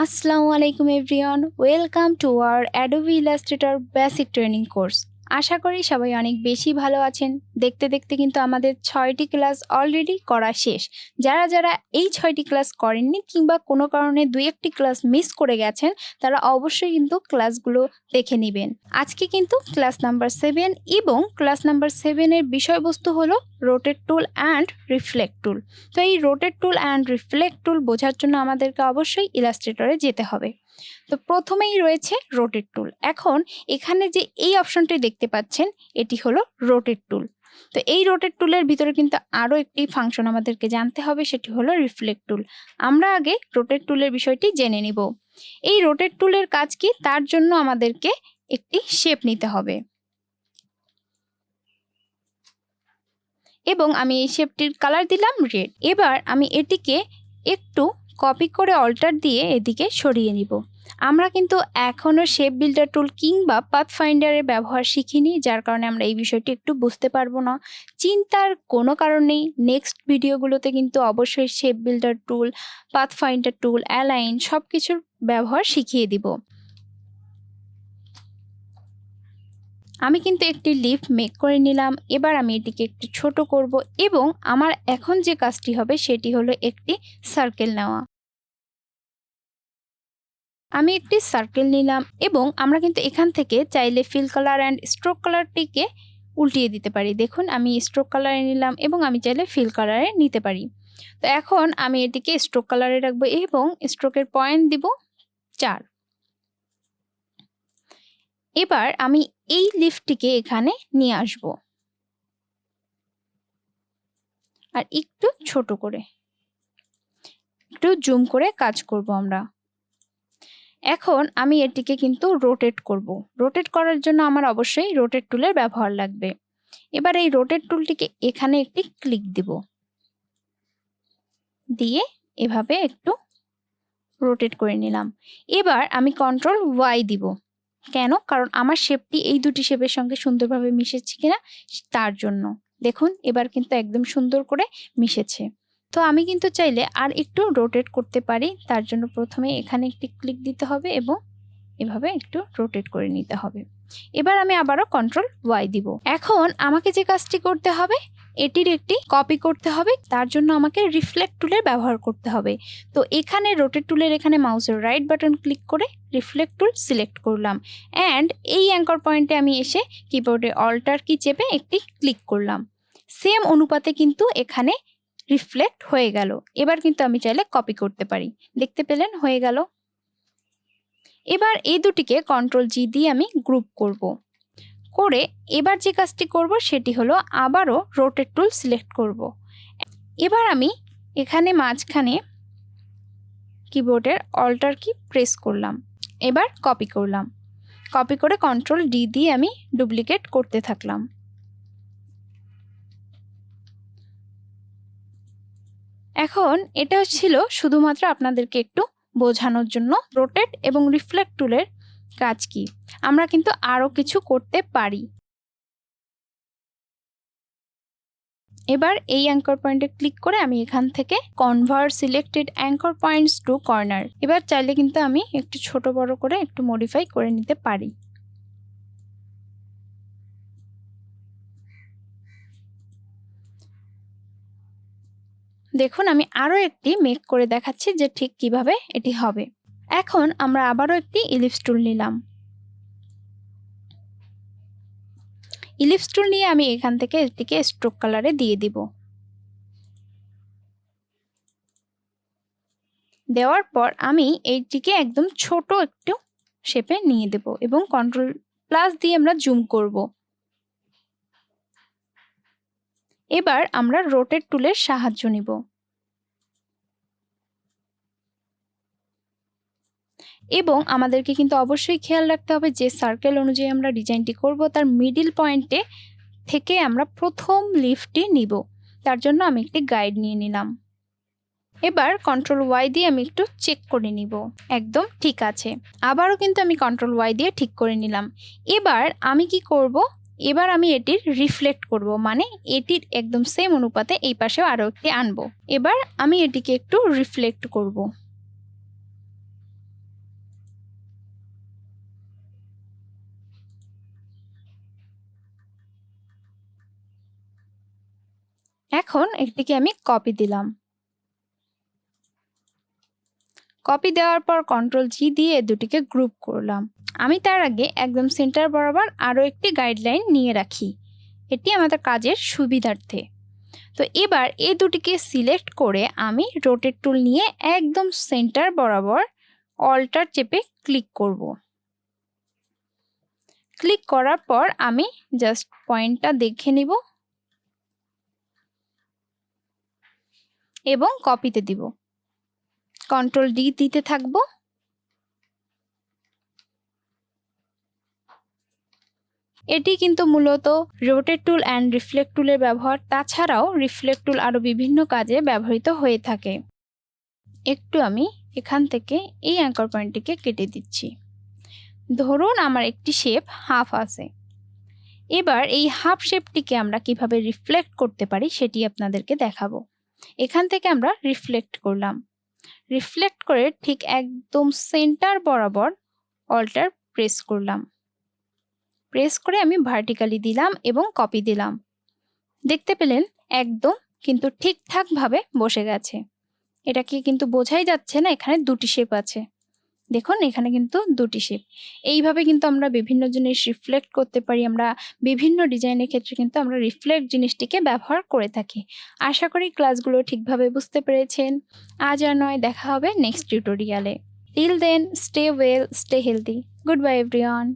আসসালামু আলাইকুম everyone, welcome to our Adobe Illustrator basic training course. আশা করি সবাই অনেক বেশি ভালো আছেন। দেখতে দেখতে কিন্তু আমাদের 6টি ক্লাস অলরেডি করা শেষ। যারা যারা এই 6টি ক্লাস করেননি কিংবা কোনো কারণে 2-1টি ক্লাস মিস করে গেছেন, তারা অবশ্যই কিন্তু ক্লাসগুলো দেখে নেবেন। আজকে কিন্তু ক্লাস নাম্বার 7 এবং ক্লাস নাম্বার 7-এর বিষয়বস্তু হলো রোটেট টুল অ্যান্ড রিফ্লেক্ট টুল। তো এই রোটেট টুল অ্যান্ড রিফ্লেক্ট টুল বোঝার জন্য আমাদেরকে অবশ্যই ইলাস্ট্রেটরে যেতে হবে। তো প্রথমেই রয়েছে রোটেট টুল। এখন এখানে যে এই অপশনটি দেখতে পাচ্ছেন, এটি হলো রোটেট টুল। তো এই রোটেট টুলের ভিতরে কিন্তু আরও একটি ফাংশন আমাদেরকে জানতে হবে, সেটি হলো রিফ্লেক্ট টুল। আমরা আগে রোটেট টুলের বিষয়টি জেনে নিব। এই রোটেট টুলের কাজ কি, তার জন্য আমাদেরকে একটি শেপ নিতে হবে এবং আমি এই শেপটির কালার দিলাম রেড। এবার আমি এটিকে একটু কপি করে অল্টার দিয়ে এদিকে সরিয়ে নিব। আমরা কিন্তু এখনও শেপ বিল্ডার টুল কিংবা পাথ ফাইন্ডারের ব্যবহার শিখিনি, যার কারণে আমরা এই বিষয়টি একটু বুঝতে পারবো না। চিন্তার কোনো কারণ নেই, নেক্সট ভিডিওগুলোতে কিন্তু অবশ্যই shape builder tool, pathfinder tool, align সব কিছুর ব্যবহার শিখিয়ে দিব। আমি কিন্তু একটি লিফ মেক করে নিলাম। এবার আমি এটিকে একটু ছোট করব এবং আমার এখন যে কাজটি হবে সেটি হলো একটি সার্কেল নেওয়া। আমি একটি সার্কেল নিলাম এবং আমরা কিন্তু এখান থেকে চাইলে ফিল কালার অ্যান্ড স্ট্রোক কালারটিকে উল্টিয়ে দিতে পারি। দেখুন, আমি স্ট্রোক কালারে নিলাম এবং আমি চাইলে ফিল কালারে নিতে পারি। তো এখন আমি এটিকে স্ট্রোক কালারে রাখবো এবং স্ট্রোকের পয়েন্ট দিব 4। এবার আমি এই লিফটিকে এখানে নিয়ে আসব আর একটু ছোট করে, একটু জুম করে কাজ করব আমরা। এখন আমি এটিকে কিন্তু রোটেট করব। রোটেট করার জন্য আমার অবশ্যই রোটেট টুলের ব্যবহার লাগবে। এবার এই রোটেট টুলটিকে এখানে একটি ক্লিক দিব, দিয়ে এভাবে একটু রোটেট করে নিলাম। এবার আমি কন্ট্রোল ওয়াই দিব। কেন? কারণ আমার শেপটি এই দুটি শেপের সঙ্গে সুন্দরভাবে মিশেছে কিনা তার জন্য। দেখুন, এবার কিন্তু একদম সুন্দর করে মিশেছে। তো আমি কিন্তু চাইলে আর একটু রোটেট করতে পারি। তার জন্য প্রথমে এখানে একটি ক্লিক দিতে হবে এবং এভাবে একটু রোটেট করে নিতে হবে। এবার আমি আবারও কন্ট্রোল ওয়াই দিব। এখন আমাকে যে কাজটি করতে হবে, এটির একটি কপি করতে হবে। তার জন্য আমাকে রিফ্লেক্ট টুলের ব্যবহার করতে হবে। তো এখানে রোটেট টুলের এখানে মাউসের রাইট বাটন ক্লিক করে রিফ্লেক্ট টুল সিলেক্ট করলাম অ্যান্ড এই অ্যাঙ্কর পয়েন্টে আমি এসে কিবোর্ডে অল্টার কি চেপে একটি ক্লিক করলাম। সেম অনুপাতে কিন্তু এখানে রিফ্লেক্ট হয়ে গেল। এবার কিন্তু আমি চাইলে কপি করতে পারি। দেখতে পেলেন, হয়ে গেল। এবার এই দুটিকে কন্ট্রোল জি দিয়ে আমি গ্রুপ করব। করে এবার যে কাজটি করব সেটি হলো আবারও রোটেট টুল সিলেক্ট করব। এবার আমি এখানে মাঝখানে কিবোর্ডের অল্টার কি প্রেস করলাম। এবার কপি করলাম। কপি করে কন্ট্রোল ডি দিয়ে আমি ডুপ্লিকেট করতে থাকলাম। এখন এটা ছিল শুধুমাত্র আপনাদেরকে একটু বোঝানোর জন্য রোটেট এবং রিফ্লেক্ট টুলের কাজ কি। আমরা কিন্তু আরও কিছু করতে পারি। এবার এই অ্যাঙ্কর পয়েন্টে ক্লিক করে আমি এখান থেকে convert selected anchor points to corner. এবার চাইলে কিন্তু আমি একটু ছোট বড় করে একটু মডিফাই করে নিতে পারি। দেখুন, আমি আরও একটি মেক করে দেখাচ্ছি যে ঠিক কিভাবে এটি হবে। এখন আমরা আবারও একটি ইলিপস টুল নিলাম। ইলিপস টুল নিয়ে আমি এখান থেকে এটিকে স্ট্রোক কালারে দিয়ে দিব। দেওয়ার পর আমি এইটিকে একদম ছোট একটু শেপে নিয়ে দেব এবং কন্ট্রোল প্লাস দিয়ে আমরা জুম করব। এবার আমরা রোটেট টুলের সাহায্য নিব এবং আমাদেরকে কিন্তু অবশ্যই খেয়াল রাখতে হবে যে সার্কেল অনুযায়ী আমরা ডিজাইনটি করব তার মিডিল পয়েন্টে থেকে আমরা প্রথম লিফটি নিব। তার জন্য আমি একটি গাইড নিয়ে নিলাম। এবার কন্ট্রোল ওয়াই দিয়ে আমি একটু চেক করে নিব, একদম ঠিক আছে। আবারও কিন্তু আমি কন্ট্রোল ওয়াই দিয়ে ঠিক করে নিলাম। এবার আমি কি করব, এবার আমি এটির রিফ্লেক্ট করব, মানে এটির একদম সেম অনুপাতে এই পাশেও আরও একটি আনবো। এবার আমি এটিকে একটু রিফ্লেক্ট করব। এখন এটিকে আমি কপি দিলাম। কপি দেওয়ার পর কন্ট্রোল জি দিয়ে দুটিকে গ্রুপ করলাম। আমি তার আগে একদম সেন্টার বরাবর আরও একটি গাইডলাইন নিয়ে রাখি, এটি আমাদের কাজের সুবিধার্থে। তো এবার এই দুটিকে সিলেক্ট করে আমি রোটেট টুল নিয়ে একদম সেন্টার বরাবর অল্টার চেপে ক্লিক করব। ক্লিক করার পর আমি জাস্ট পয়েন্টটা দেখে নিব এবং কপিতে দিব। কন্ট্রোল ডি দিতে থাকবো। এটি কিন্তু মূলত রোটেট টুল অ্যান্ড রিফ্লেক্ট টুলের ব্যবহার। তাছাড়াও রিফ্লেক্ট টুল আরও বিভিন্ন কাজে ব্যবহৃত হয়ে থাকে। একটু আমি এখান থেকে এই অ্যাঙ্কর পয়েন্টটিকে কেটে দিচ্ছি। ধরুন আমার একটি শেপ হাফ আছে। এবার এই হাফ শেপটিকে আমরা কিভাবে রিফ্লেক্ট করতে পারি সেটি আপনাদেরকে দেখাবো। এখান থেকে আমরা রিফ্লেক্ট করলাম। রিফ্লেক্ট করে ঠিক একদম সেন্টার বরাবর অল্টার প্রেস করলাম। প্রেস করে আমি ভার্টিক্যালি দিলাম এবং কপি দিলাম। দেখতে পেলেন একদম কিন্তু ঠিকঠাকভাবে বসে গেছে। এটাকে কিন্তু বোঝাই যাচ্ছে না এখানে দুটি শেপ আছে। দেখুন এখানে কিন্তু দুটি শেপ। এইভাবে কিন্তু আমরা বিভিন্ন জিনিস রিফ্লেক্ট করতে পারি। আমরা বিভিন্ন ডিজাইনের ক্ষেত্রে কিন্তু আমরা রিফ্লেক্ট জিনিসটিকে ব্যবহার করে থাকি। আশা করি ক্লাসগুলো ঠিকভাবে বুঝতে পেরেছেন। আজ আর নয়, দেখা হবে নেক্সট টিউটোরিয়ালে। Till then, stay well, stay healthy. Goodbye everyone.